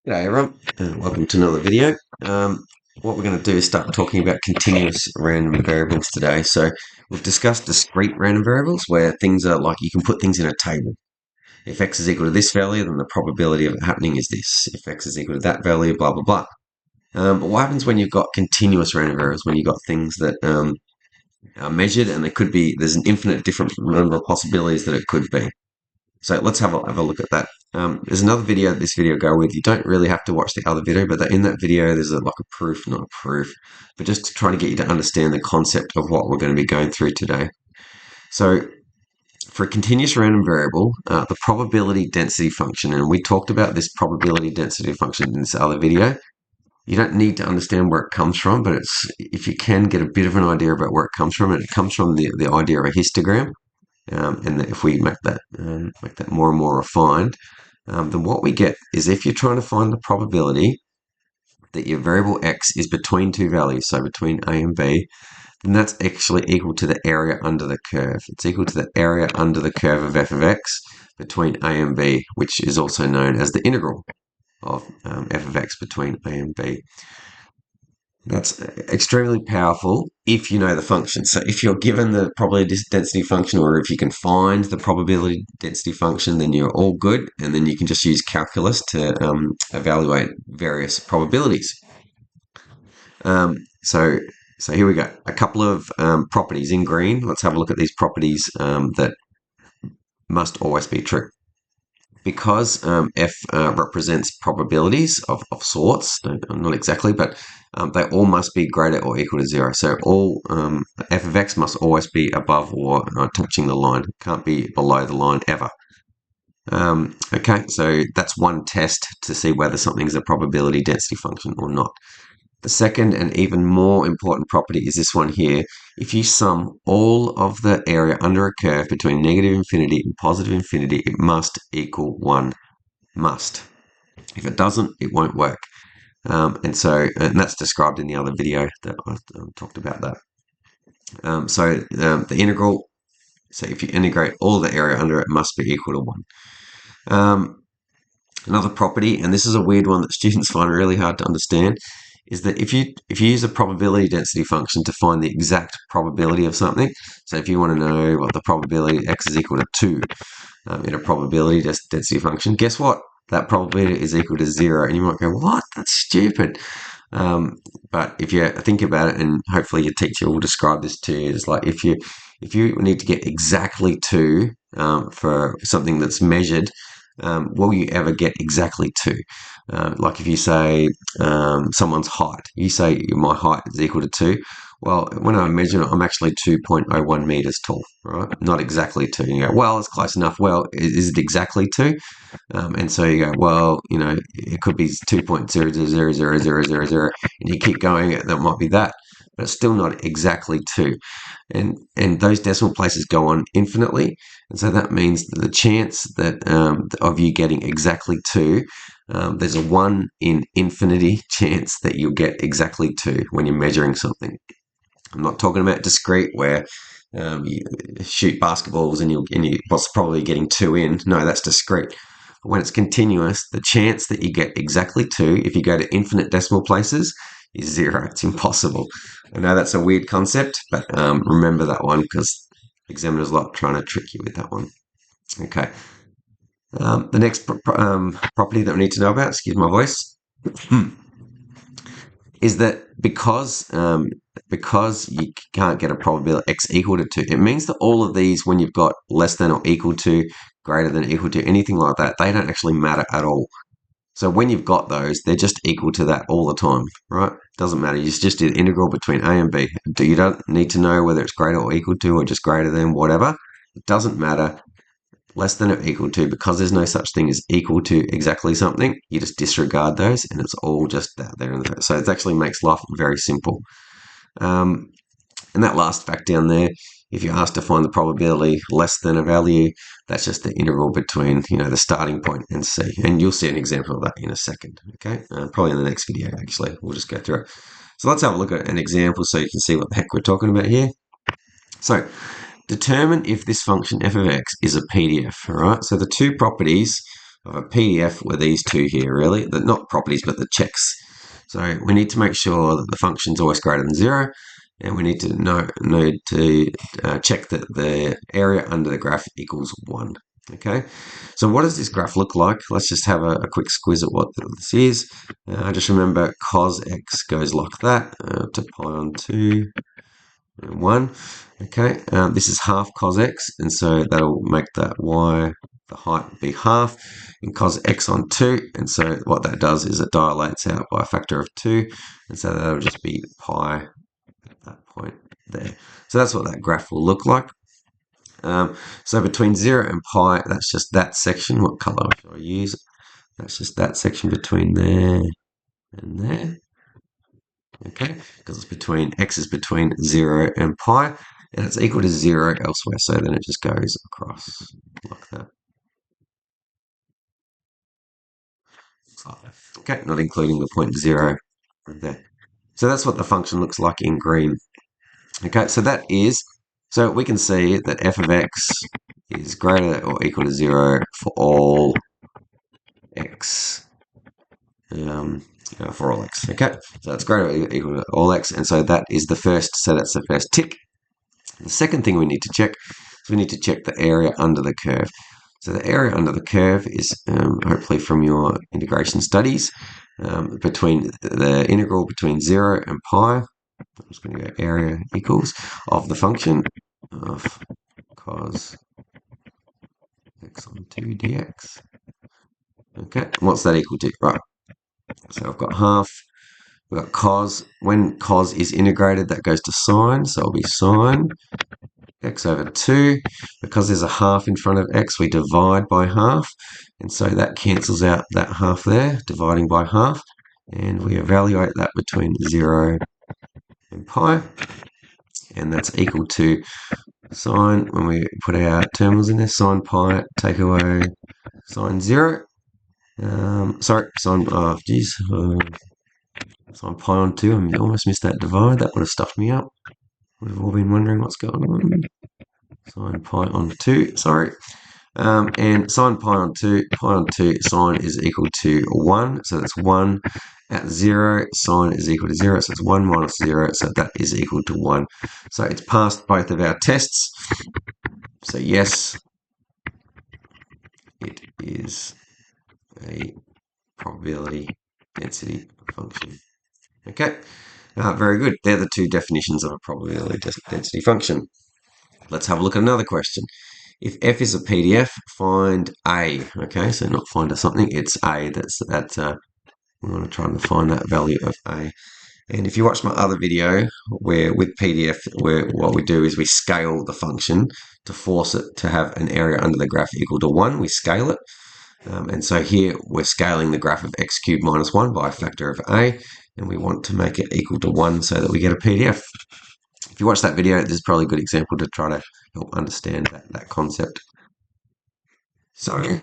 G'day everyone, and welcome to another video. What we're going to do is start talking about continuous random variables today. So we've discussed discrete random variables where things are like you can put things in a table. If x is equal to this value, then the probability of it happening is this. If x is equal to that value, blah, blah, blah. But what happens when you've got continuous random variables, when you've got things that are measured and there's an infinite different number of possibilities that it could be. So let's have a look at that. There's another video this video go with. You don't really have to watch the other video, but in that video there's like a proof, not a proof, but just to try to get you to understand the concept of what we're going to be going through today. So for a continuous random variable, the probability density function, and we talked about this probability density function in this other video. You don't need to understand where it comes from, but if you can get a bit of an idea about where it comes from, and it comes from the idea of a histogram. And if we make that more and more refined, then what we get is if you're trying to find the probability that your variable x is between two values, so between a and b, then that's actually equal to the area under the curve. It's equal to the area under the curve of f of x between a and b, which is also known as the integral of f of x between a and b. That's extremely powerful if you know the function. So if you're given the probability density function, or if you can find the probability density function, then you're all good. And then you can just use calculus to evaluate various probabilities. So here we go. A couple of properties in green. Let's have a look at these properties that must always be true. Because f represents probabilities of sorts, not exactly, but they all must be greater or equal to 0. So all f of x must always be above or touching the line. It can't be below the line ever. Okay, so that's one test to see whether something is a probability density function or not. The second and even more important property is this one here. If you sum all of the area under a curve between negative infinity and positive infinity, it must equal 1. Must. If it doesn't, it won't work. And that's described in the other video that I talked about that. The integral, so if you integrate all the area under it, must be equal to 1. Another property, and this is a weird one that students find really hard to understand, is that if you use a probability density function to find the exact probability of something, so if you want to know what the probability x is equal to 2 in a probability density function, guess what? That probability is equal to 0. And you might go, what? That's stupid. But if you think about it, and hopefully your teacher will describe this to you, it's like if you need to get exactly 2 for something that's measured, will you ever get exactly 2? Like if you say someone's height, you say my height is equal to 2. Well, when I measure it, I'm actually 2.01 meters tall, right? Not exactly 2. You go, well, it's close enough. Well, is it exactly 2? And so you go, well, it could be 2.000000, and you keep going, that might be that. But it's still not exactly 2. And those decimal places go on infinitely. And so that means that the chance that of you getting exactly 2, there's a 1 in infinity chance that you'll get exactly 2 when you're measuring something. I'm not talking about discrete where you shoot basketballs and you're probably getting 2 in. No, that's discrete. But when it's continuous, the chance that you get exactly 2, if you go to infinite decimal places, is 0. It's impossible. I know that's a weird concept, but remember that one because examiners like trying to trick you with that one. Okay. The next property that we need to know about, excuse my voice, is that because you can't get a probability x equal to 2, it means that all of these, when you've got less than or equal to, greater than, equal to, anything like that, they don't actually matter at all. So when you've got those, they're just equal to that all the time, right? Doesn't matter. You just do the integral between a and b. You don't need to know whether it's greater or equal to or just greater than, whatever. It doesn't matter. Less than or equal to, because there's no such thing as equal to exactly something, you just disregard those and it's all just out there. So it actually makes life very simple. And that last fact down there, if you're asked to find the probability less than a value, that's just the integral between, the starting point and c. And you'll see an example of that in a second, okay? Probably in the next video, actually. We'll just go through it. So let's have a look at an example so you can see what the heck we're talking about here. So determine if this function f of x is a PDF, all right? So the two properties of a PDF were these two here, really. They're not properties, but the checks. So we need to make sure that the function is always greater than 0, and we need to check that the area under the graph equals 1. Okay, so what does this graph look like? Let's just have a quick squiz at what this is. Just remember cos x goes like that to pi on 2 and 1. Okay, this is half cos x, and so that'll make that y, the height, be half in cos x on 2, and so what that does is it dilates out by a factor of 2, and so that'll just be pi at that point there. So that's what that graph will look like. So between 0 and pi, that's just that section. What color should I use? That's just that section between there and there. Okay, because it's between x is between 0 and pi, and it's equal to 0 elsewhere. So then it just goes across like that. Okay, not including the point 0 there. So that's what the function looks like in green. Okay, so we can see that f of x is greater or equal to 0 for all x. For all x. Okay, so it's greater or equal to all x, and so that is the first. So that's the first tick. The second thing we need to check is we need to check the area under the curve. So the area under the curve is hopefully from your integration studies between the integral between 0 and pi. I'm just going to go area equals of the function of cos x on 2 dx. Okay, what's that equal to? Right, so I've got half. We've got cos. When cos is integrated, that goes to sine, so it'll be sine x over 2. Because there's a half in front of x, we divide by half, and so that cancels out that half there, dividing by half, and we evaluate that between 0 and pi, and that's equal to sine, when we put our terminals in there, sine pi, take away sine 0, sine pi on 2, I almost missed that divide, that would have stuffed me up. We've all been wondering what's going on. Sine pi on 2, sorry. And sine pi on 2, sine is equal to 1, so that's 1. At 0, sine is equal to 0, so it's 1 minus 0, so that is equal to 1. So it's passed both of our tests. So yes, it is a probability density function. Okay, very good. They're the two definitions of a probability density function. Let's have a look at another question. If f is a PDF, find a. Okay, so not find a something, it's a. We want to try and find that value of a. And if you watch my other video, where with PDF, where what we do is we scale the function to force it to have an area under the graph equal to 1. We scale it. And so here we're scaling the graph of x cubed minus 1 by a factor of a, and we want to make it equal to 1 so that we get a PDF. If you watch that video, this is probably a good example to try to help understand that concept. So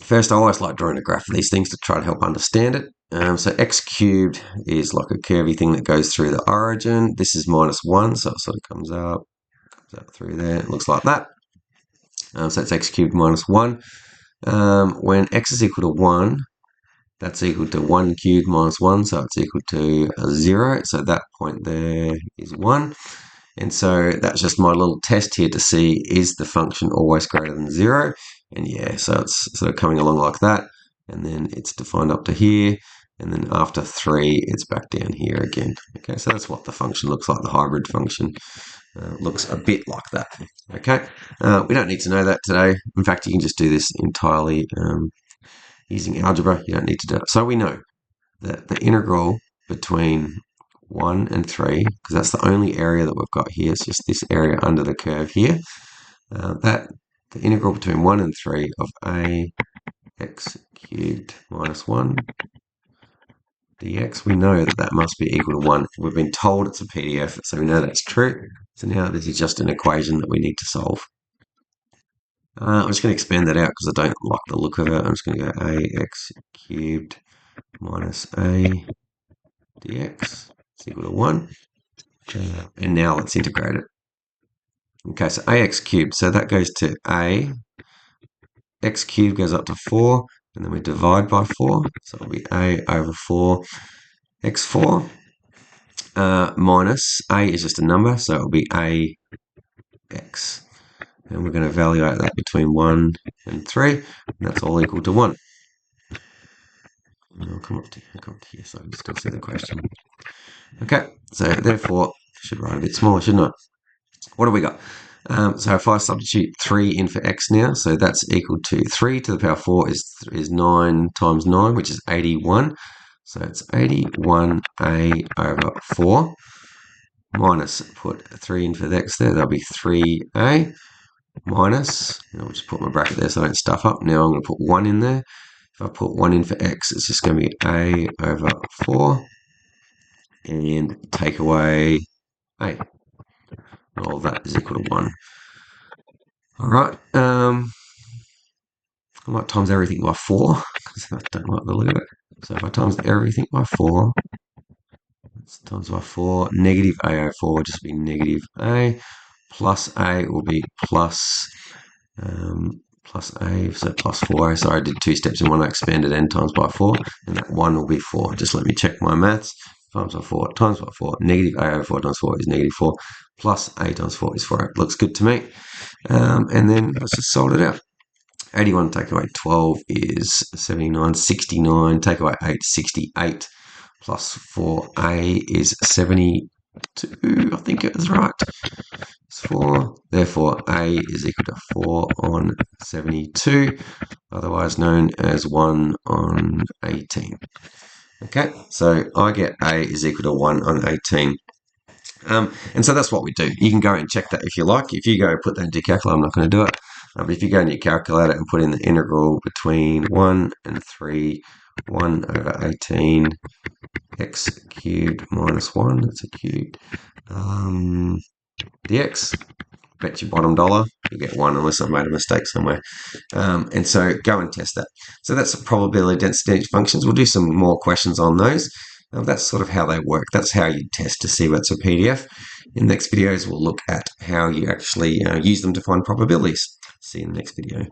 first, I always like drawing a graph of these things to try to help understand it. So x cubed is like a curvy thing that goes through the origin. This is minus 1, so it sort of comes up through there. It looks like that. So it's x cubed minus 1. When x is equal to 1, that's equal to 1 cubed minus 1, so it's equal to 0. So that point there is 1. And so that's just my little test here to see, is the function always greater than 0? And yeah, so it's sort of coming along like that. And then it's defined up to here. And then after 3, it's back down here again. Okay, so that's what the function looks like. The hybrid function looks a bit like that. Okay, we don't need to know that today. In fact, you can just do this entirely using algebra. You don't need to do it. So we know that the integral between 1 and 3, because that's the only area that we've got here, it's just this area under the curve here, that the integral between 1 and 3 of a x cubed minus 1 dx, we know that that must be equal to 1. We've been told it's a PDF, so we know that's true. So now this is just an equation that we need to solve. I'm just going to expand that out because I don't like the look of it. I'm just going to go ax cubed minus a dx is equal to 1. And now let's integrate it. Okay, so ax cubed, so that goes to a x cubed goes up to 4, and then we divide by 4, so it'll be a over 4 x4 minus a is just a number, so it'll be a x. And we're going to evaluate that between 1 and 3, and that's all equal to 1. And I'll come up to here so I can still see the question. Okay, so therefore, I should write a bit smaller, shouldn't I? What do we got? So if I substitute 3 in for x now, so that's equal to 3 to the power 4 is 9 times 9, which is 81. So it's 81a over 4 minus, put 3 in for the x there, that'll be 3a minus, I'll just put my bracket there so I don't stuff up. Now I'm going to put 1 in there. If I put 1 in for x, it's just going to be a over 4 and take away a. All that is equal to 1. All right. I might times everything by 4 because I don't like the look of it. So if I times everything by 4, that's times by 4, negative a over 4 will just be negative a, plus a will be plus a, so plus 4. Sorry, I did 2 steps in one. I expanded n times by 4, and that 1 will be 4. Just let me check my maths. Times by 4 times by 4, negative a over 4 times 4 is negative 4, plus a times 4 is 4. It looks good to me. And then let's just solve it out. 81 take away 12 is 79, 69, take away 8, 68, plus 4a is 72, I think it was right. It's 4, therefore a is equal to 4 on 72, otherwise known as 1 on 18. Okay, so I get a is equal to 1 on 18. And so that's what we do. You can go and check that if you like. If you go put that into your calculator, I'm not going to do it. But if you go into your calculator and put in the integral between 1 and 3, 1 over 18, x cubed minus 1, that's a cubed, dx, bet your bottom dollar, you get 1 unless I made a mistake somewhere. And so go and test that. So that's the probability density functions. We'll do some more questions on those. That's sort of how they work. That's how you test to see what's a PDF. In the next videos, we'll look at how you actually use them to find probabilities. See you in the next video.